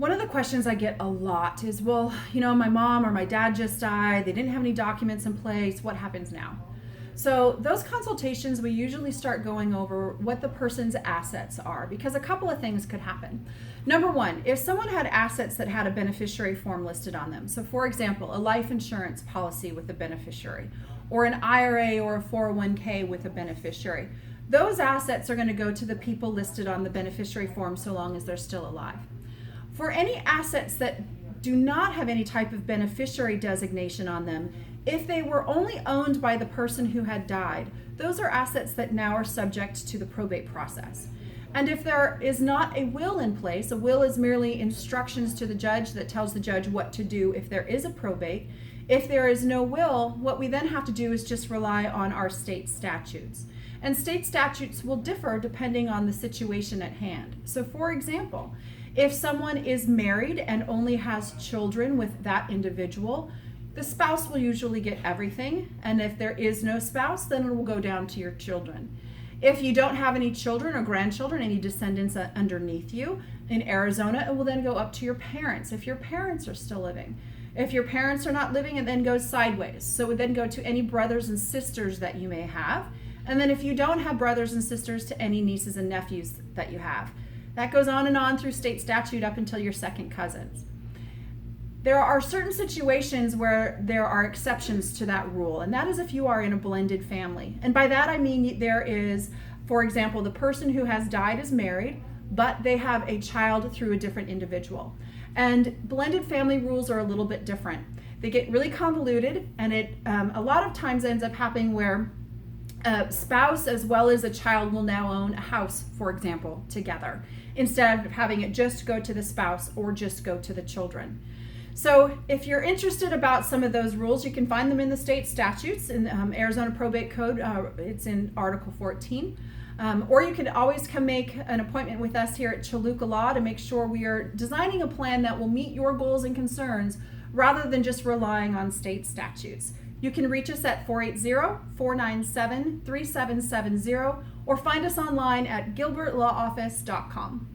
One of the questions I get a lot is, well, my mom or my dad just died. They didn't have any documents in place. What happens now? So those consultations, we usually start going over what the person's assets are, because a couple of things could happen. Number one, if someone had assets that had a beneficiary form listed on them, so for example, a life insurance policy with a beneficiary, or an IRA or a 401k with a beneficiary, those assets are going to go to the people listed on the beneficiary form so long as they're still alive. For any assets that do not have any type of beneficiary designation on them, if they were only owned by the person who had died, those are assets that now are subject to the probate process. And if there is not a will in place, a will is merely instructions to the judge that tells the judge what to do if there is a probate. If there is no will, what we then have to do is just rely on our state statutes. And state statutes will differ depending on the situation at hand. So for example, if someone is married and only has children with that individual, the spouse will usually get everything. And if there is no spouse, then it will go down to your children. If you don't have any children or grandchildren, any descendants underneath you, in Arizona, it will then go up to your parents if your parents are still living. If your parents are not living, it then goes sideways. So it would then go to any brothers and sisters that you may have. And then if you don't have brothers and sisters, to any nieces and nephews that you have. That goes on and on through state statute up until your second cousins. There are certain situations where there are exceptions to that rule, and that is if you are in a blended family. And by that I mean there is, for example, the person who has died is married, but they have a child through a different individual. And blended family rules are a little bit different. They get really convoluted, and it a lot of times ends up happening where a spouse as well as a child will now own a house, for example, together, instead of having it just go to the spouse or just go to the children. So if you're interested about some of those rules, you can find them in the state statutes in Arizona Probate Code. It's in Article 14. Or you can always come make an appointment with us here at Cholewka Law to make sure we are designing a plan that will meet your goals and concerns rather than just relying on state statutes. You can reach us at 480-497-3770 or find us online at gilbertlawoffice.com.